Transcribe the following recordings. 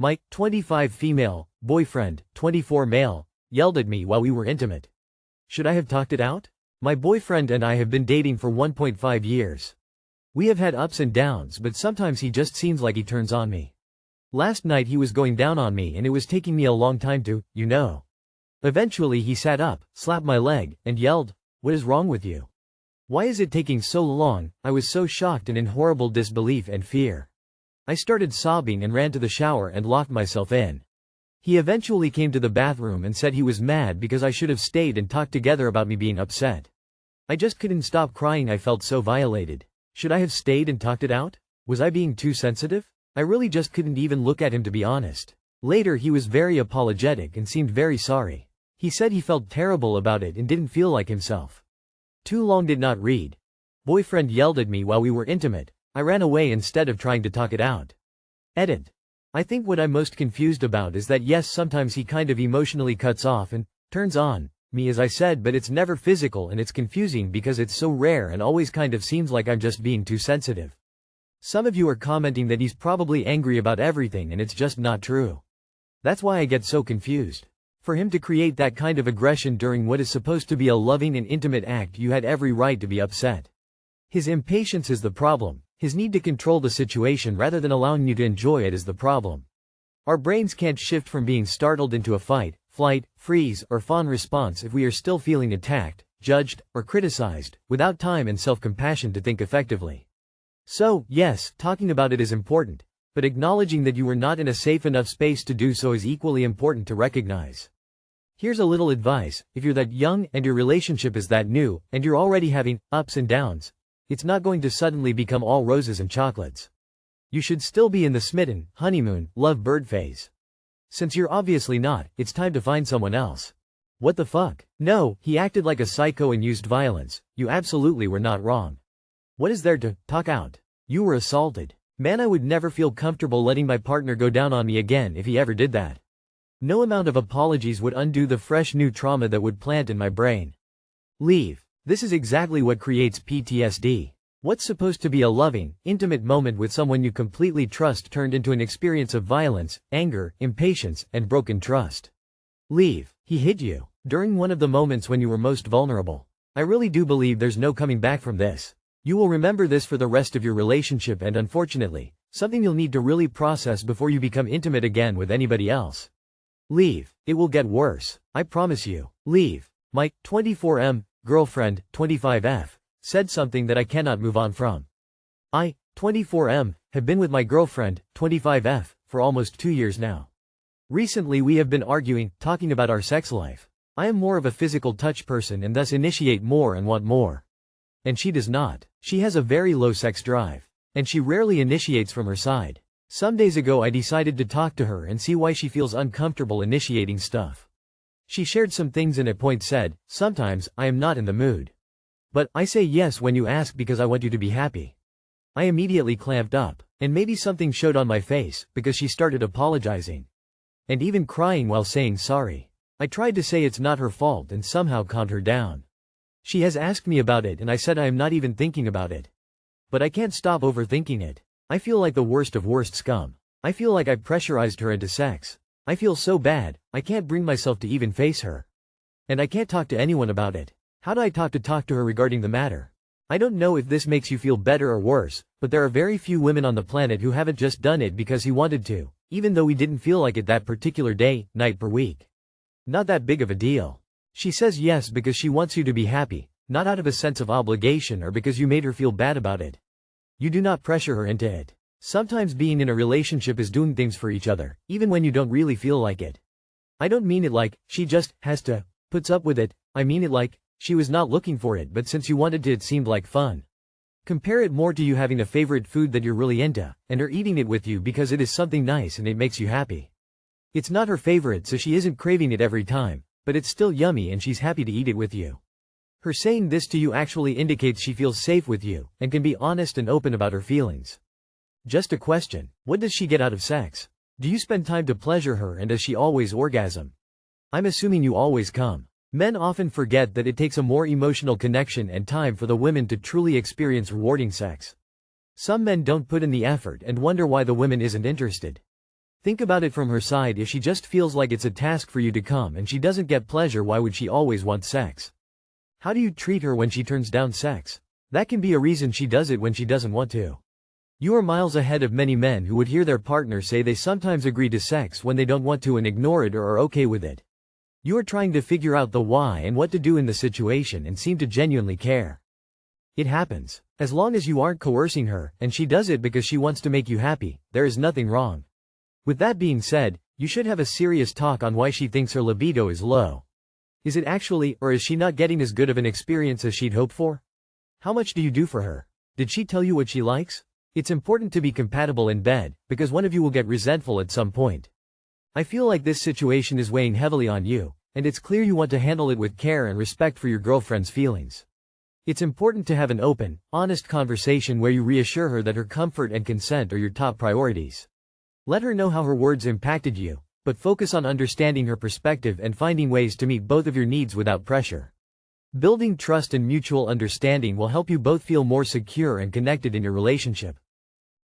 My 25 female boyfriend, 24 male, yelled at me while we were intimate. Should I have talked it out? My boyfriend and I have been dating for 1.5 years. We have had ups and downs, but sometimes he just seems like he turns on me. Last night he was going down on me and it was taking me a long time to, Eventually he sat up, slapped my leg, and yelled, "What is wrong with you? Why is it taking so long?" I was so shocked and in horrible disbelief and fear. I started sobbing and ran to the shower and locked myself in. He eventually came to the bathroom and said he was mad because I should have stayed and talked together about me being upset. I just couldn't stop crying. I felt so violated. Should I have stayed and talked it out? Was I being too sensitive? I really just couldn't even look at him, to be honest. Later he was very apologetic and seemed very sorry. He said he felt terrible about it and didn't feel like himself. Too long did not read. Boyfriend yelled at me while we were intimate. I ran away instead of trying to talk it out. Edit. I think what I'm most confused about is that yes, sometimes he kind of emotionally cuts off and turns on me as I said, but it's never physical and it's confusing because it's so rare and always kind of seems like I'm just being too sensitive. Some of you are commenting that he's probably angry about everything and it's just not true. That's why I get so confused. For him to create that kind of aggression during what is supposed to be a loving and intimate act, you had every right to be upset. His impatience is the problem. His need to control the situation rather than allowing you to enjoy it is the problem. Our brains can't shift from being startled into a fight, flight, freeze, or fawn response if we are still feeling attacked, judged, or criticized, without time and self-compassion to think effectively. So, yes, talking about it is important, but acknowledging that you were not in a safe enough space to do so is equally important to recognize. Here's a little advice: if you're that young and your relationship is that new, and you're already having ups and downs, it's not going to suddenly become all roses and chocolates. You should still be in the smitten, honeymoon, love bird phase. Since you're obviously not, it's time to find someone else. What the fuck? No, he acted like a psycho and used violence. You absolutely were not wrong. What is there to talk out? You were assaulted. Man, I would never feel comfortable letting my partner go down on me again if he ever did that. No amount of apologies would undo the fresh new trauma that would plant in my brain. Leave. This is exactly what creates PTSD. What's supposed to be a loving, intimate moment with someone you completely trust turned into an experience of violence, anger, impatience, and broken trust. Leave. He hit you during one of the moments when you were most vulnerable. I really do believe there's no coming back from this. You will remember this for the rest of your relationship and unfortunately, something you'll need to really process before you become intimate again with anybody else. Leave. It will get worse. I promise you. Leave. My 24M girlfriend, 25F, said something that I cannot move on from. I, 24M, have been with my girlfriend, 25F, for almost 2 years now. Recently we have been arguing, talking about our sex life. I am more of a physical touch person and thus initiate more and want more. And she does not. She has a very low sex drive. And she rarely initiates from her side. Some days ago I decided to talk to her and see why she feels uncomfortable initiating stuff. She shared some things and at point said, "Sometimes, I am not in the mood. But I say yes when you ask because I want you to be happy." I immediately clamped up. And maybe something showed on my face, because she started apologizing. And even crying while saying sorry. I tried to say it's not her fault and somehow calmed her down. She has asked me about it and I said I am not even thinking about it. But I can't stop overthinking it. I feel like the worst of worst scum. I feel like I pressurized her into sex. I feel so bad, I can't bring myself to even face her. And I can't talk to anyone about it. How do I talk to her regarding the matter? I don't know if this makes you feel better or worse, but there are very few women on the planet who haven't just done it because he wanted to, even though we didn't feel like it that particular day, night per week. Not that big of a deal. She says yes because she wants you to be happy, not out of a sense of obligation or because you made her feel bad about it. You do not pressure her into it. Sometimes being in a relationship is doing things for each other, even when you don't really feel like it. I don't mean it like, she just has to, puts up with it. I mean it like, she was not looking for it but since you wanted to it seemed like fun. Compare it more to you having a favorite food that you're really into, and her eating it with you because it is something nice and it makes you happy. It's not her favorite so she isn't craving it every time, but it's still yummy and she's happy to eat it with you. Her saying this to you actually indicates she feels safe with you, and can be honest and open about her feelings. Just a question, what does she get out of sex? Do you spend time to pleasure her and does she always orgasm? I'm assuming you always come. Men often forget that it takes a more emotional connection and time for the women to truly experience rewarding sex. Some men don't put in the effort and wonder why the woman isn't interested. Think about it from her side. If she just feels like it's a task for you to come and she doesn't get pleasure, why would she always want sex? How do you treat her when she turns down sex? That can be a reason she does it when she doesn't want to. You are miles ahead of many men who would hear their partner say they sometimes agree to sex when they don't want to and ignore it or are okay with it. You are trying to figure out the why and what to do in the situation and seem to genuinely care. It happens. As long as you aren't coercing her, and she does it because she wants to make you happy, there is nothing wrong. With that being said, you should have a serious talk on why she thinks her libido is low. Is it actually, or is she not getting as good of an experience as she'd hoped for? How much do you do for her? Did she tell you what she likes? It's important to be compatible in bed, because one of you will get resentful at some point. I feel like this situation is weighing heavily on you, and it's clear you want to handle it with care and respect for your girlfriend's feelings. It's important to have an open, honest conversation where you reassure her that her comfort and consent are your top priorities. Let her know how her words impacted you, but focus on understanding her perspective and finding ways to meet both of your needs without pressure. Building trust and mutual understanding will help you both feel more secure and connected in your relationship.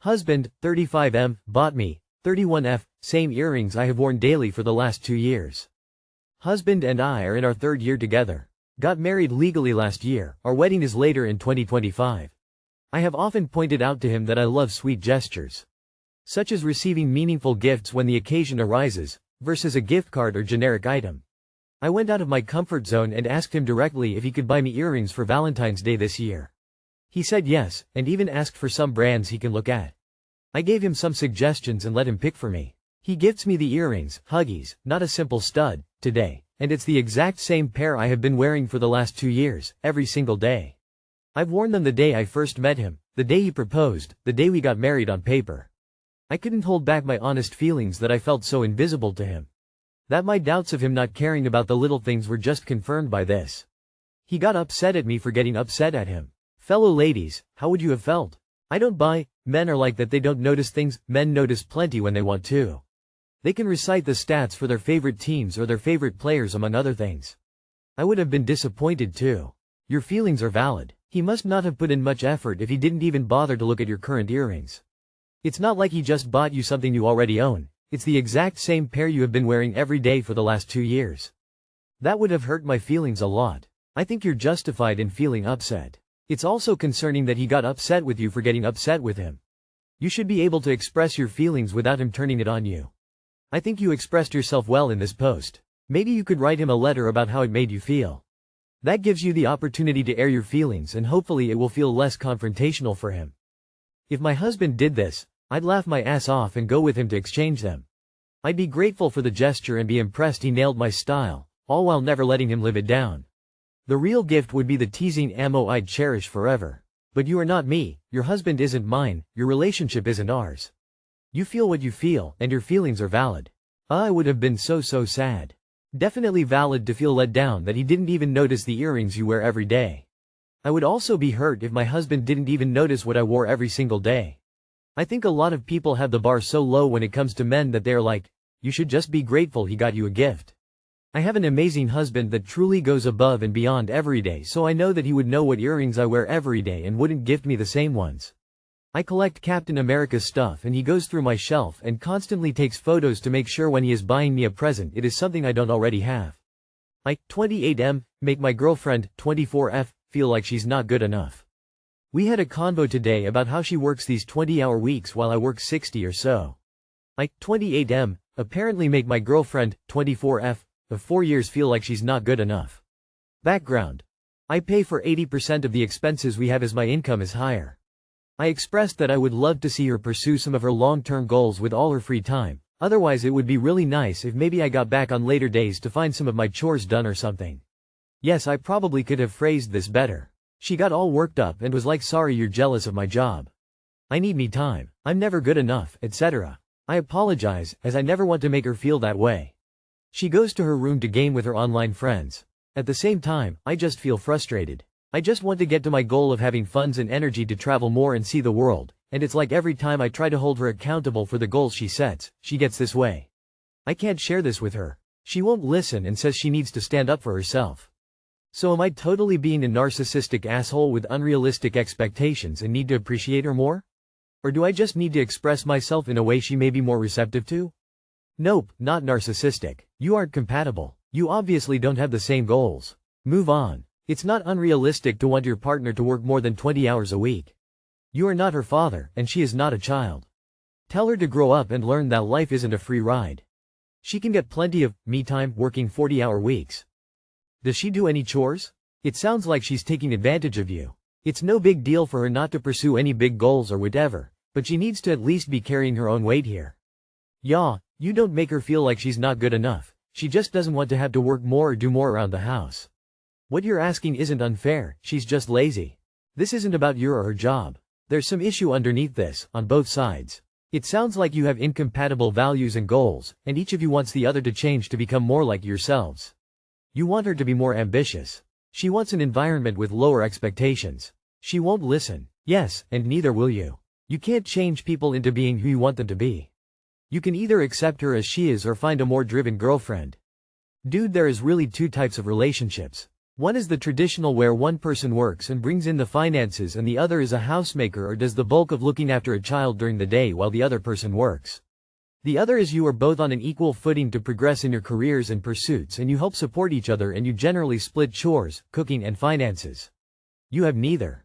Husband, 35M, bought me, 31F, same earrings I have worn daily for the last 2 years. Husband and I are in our 3rd year together. Got married legally last year, our wedding is later in 2025. I have often pointed out to him that I love sweet gestures, such as receiving meaningful gifts when the occasion arises, versus a gift card or generic item. I went out of my comfort zone and asked him directly if he could buy me earrings for Valentine's Day this year. He said yes, and even asked for some brands he can look at. I gave him some suggestions and let him pick for me. He gifts me the earrings, Huggies, not a simple stud, today. And it's the exact same pair I have been wearing for the last 2 years, every single day. I've worn them the day I first met him, the day he proposed, the day we got married on paper. I couldn't hold back my honest feelings that I felt so invisible to him. That my doubts of him not caring about the little things were just confirmed by this. He got upset at me for getting upset at him. Fellow ladies, how would you have felt? I don't buy, men are like that, they don't notice things, men notice plenty when they want to. They can recite the stats for their favorite teams or their favorite players among other things. I would have been disappointed too. Your feelings are valid. He must not have put in much effort if he didn't even bother to look at your current earrings. It's not like he just bought you something you already own. It's the exact same pair you have been wearing every day for the last 2 years. That would have hurt my feelings a lot. I think you're justified in feeling upset. It's also concerning that he got upset with you for getting upset with him. You should be able to express your feelings without him turning it on you. I think you expressed yourself well in this post. Maybe you could write him a letter about how it made you feel. That gives you the opportunity to air your feelings and hopefully it will feel less confrontational for him. If my husband did this, I'd laugh my ass off and go with him to exchange them. I'd be grateful for the gesture and be impressed he nailed my style, all while never letting him live it down. The real gift would be the teasing ammo I'd cherish forever. But you are not me, your husband isn't mine, your relationship isn't ours. You feel what you feel, and your feelings are valid. I would have been so sad. Definitely valid to feel let down that he didn't even notice the earrings you wear every day. I would also be hurt if my husband didn't even notice what I wore every single day. I think a lot of people have the bar so low when it comes to men that they're like, you should just be grateful he got you a gift. I have an amazing husband that truly goes above and beyond every day, so I know that he would know what earrings I wear every day and wouldn't gift me the same ones. I collect Captain America stuff and he goes through my shelf and constantly takes photos to make sure when he is buying me a present it is something I don't already have. I, 28M, make my girlfriend, 24F, feel like she's not good enough. We had a convo today about how she works these 20-hour weeks while I work 60 or so. I, 28M, apparently make my girlfriend, 24F, of 4 years feel like she's not good enough. Background. I pay for 80% of the expenses we have as my income is higher. I expressed that I would love to see her pursue some of her long-term goals with all her free time, otherwise it would be really nice if maybe I got back on later days to find some of my chores done or something. Yes, I probably could have phrased this better. She got all worked up and was like, sorry you're jealous of my job. I need me time, I'm never good enough, etc. I apologize, as I never want to make her feel that way. She goes to her room to game with her online friends. At the same time, I just feel frustrated. I just want to get to my goal of having funds and energy to travel more and see the world, and it's like every time I try to hold her accountable for the goals she sets, she gets this way. I can't share this with her. She won't listen and says she needs to stand up for herself. So am I totally being a narcissistic asshole with unrealistic expectations and need to appreciate her more? Or do I just need to express myself in a way she may be more receptive to? Nope, not narcissistic. You aren't compatible. You obviously don't have the same goals. Move on. It's not unrealistic to want your partner to work more than 20 hours a week. You are not her father, and she is not a child. Tell her to grow up and learn that life isn't a free ride. She can get plenty of me time working 40-hour weeks. Does she do any chores? It sounds like she's taking advantage of you. It's no big deal for her not to pursue any big goals or whatever, but she needs to at least be carrying her own weight here. Yeah, you don't make her feel like she's not good enough. She just doesn't want to have to work more or do more around the house. What you're asking isn't unfair, she's just lazy. This isn't about your or her job. There's some issue underneath this, on both sides. It sounds like you have incompatible values and goals, and each of you wants the other to change to become more like yourselves. You want her to be more ambitious. She wants an environment with lower expectations. She won't listen. Yes, and neither will you. You can't change people into being who you want them to be. You can either accept her as she is or find a more driven girlfriend. Dude, there is really two types of relationships. One is the traditional where one person works and brings in the finances and the other is a housemaker or does the bulk of looking after a child during the day while the other person works. The other is you are both on an equal footing to progress in your careers and pursuits and you help support each other and you generally split chores, cooking and finances. You have neither.